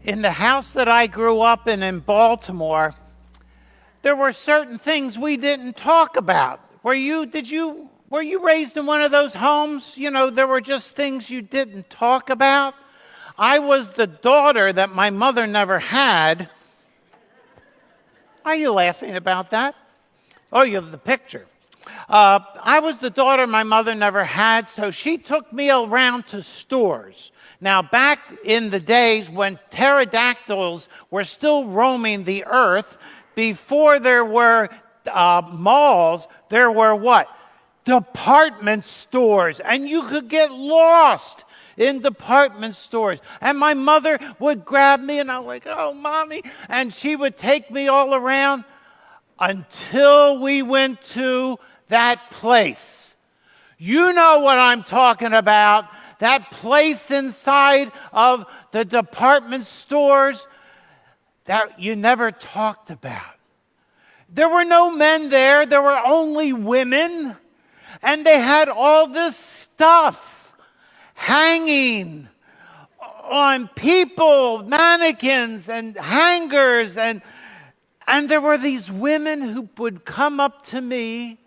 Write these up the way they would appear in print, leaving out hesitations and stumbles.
In the house that I grew up in Baltimore, there were certain things we didn't talk about. Were you raised in one of those homes? You know, there were just things you didn't talk about. I was the daughter that my mother never had. Are you laughing about that? Oh, you have the picture. I was the daughter my mother never had, so she took me around to stores. Now, back in the days when pterodactyls were still roaming the earth, before there were malls, there were what? Department stores. And you could get lost in department stores. And my mother would grab me, and I was like, oh, Mommy. And she would take me all around until we went to that place. You know what I'm talking about. That place inside of the department stores that you never talked about. There were no men there. There were only women. And they had all this stuff hanging on people, mannequins and hangers. And there were these women who would come up to me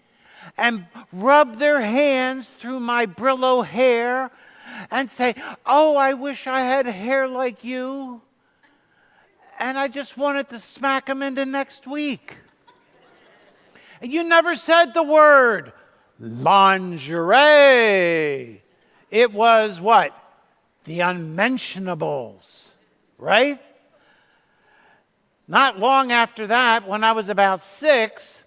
and rub their hands through my Brillo hair and say, oh, I wish I had hair like you. And I just wanted to smack them into next week. And you never said the word lingerie. It was what? The Unmentionables, right? Not long after that, when I was about 6,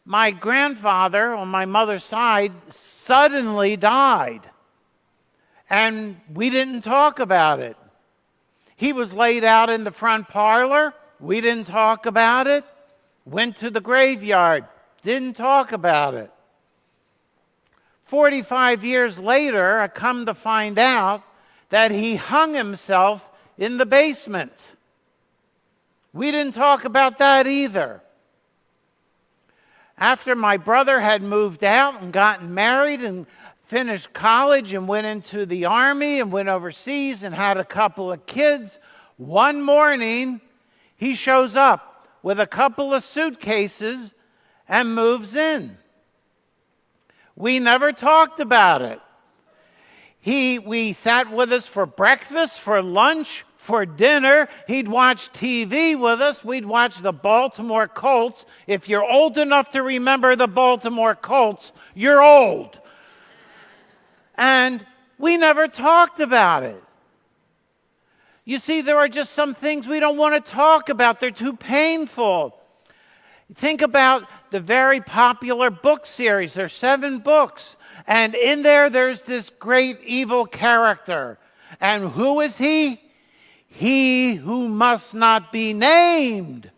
my grandfather on my mother's side suddenly died. And we didn't talk about it. He was laid out in the front parlor. We didn't talk about it. Went to the graveyard. Didn't talk about it. 45 years later, I come to find out that he hung himself in the basement. We didn't talk about that either. After my brother had moved out and gotten married and finished college and went into the army and went overseas and had a couple of kids, one morning he shows up with a couple of suitcases and moves in. We never talked about it. We sat with us for breakfast, for lunch, for dinner. He'd watch TV with us. We'd watch the Baltimore Colts. If you're old enough to remember the Baltimore Colts, you're old. And we never talked about it. You see, there are just some things we don't want to talk about. They're too painful. Think about the very popular book series. There's 7 books. And in there's this great evil character. And who is he? He who must not be named.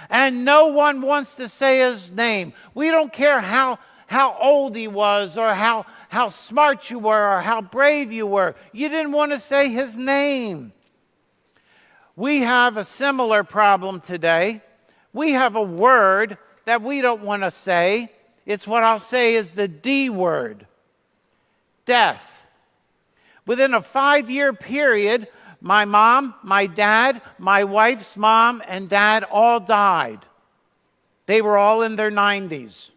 And no one wants to say his name. We don't care how old he was or how smart you were or how brave you were. You didn't want to say his name. We have a similar problem today. We have a word that we don't want to say. It's what I'll say is the D word. Death. Within a 5-year period, my mom, my dad, my wife's mom, and dad all died. They were all in their 90s.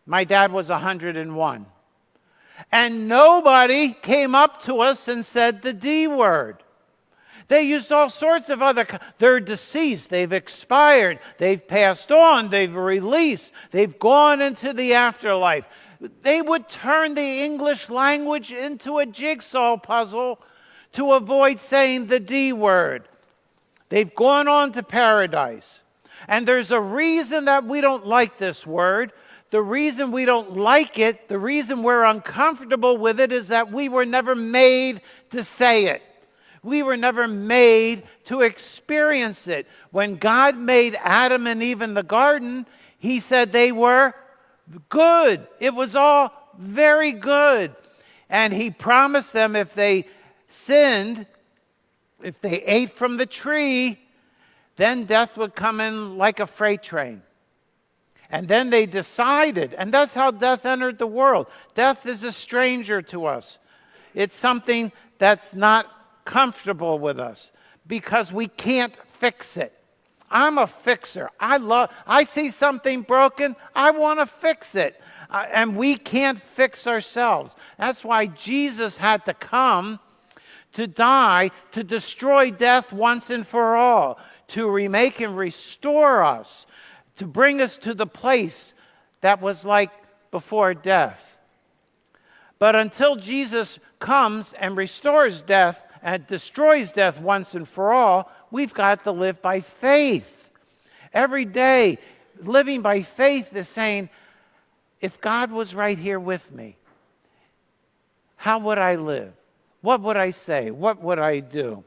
My dad was 101. And nobody came up to us and said the D word. They used all sorts of they're deceased, they've expired, they've passed on, they've released, they've gone into the afterlife. They would turn the English language into a jigsaw puzzle to avoid saying the D word. They've gone on to paradise. And there's a reason that we don't like this word. The reason we don't like it, the reason we're uncomfortable with it is that we were never made to say it. We were never made to experience it. When God made Adam and Eve in the garden, he said they were good. It was all very good. And he promised them if they sinned, if they ate from the tree, then death would come in like a freight train. And then they decided, and that's how death entered the world. Death is a stranger to us. It's something that's not comfortable with us. because we can't fix it. I'm a fixer. I see something broken, I want to fix it. And we can't fix ourselves. That's why Jesus had to come to die, to destroy death once and for all, to remake and restore us, to bring us to the place that was like before death. But until Jesus comes and restores death and destroys death once and for all, we've got to live by faith. Every day, living by faith is saying, if God was right here with me, how would I live? What would I say? What would I do?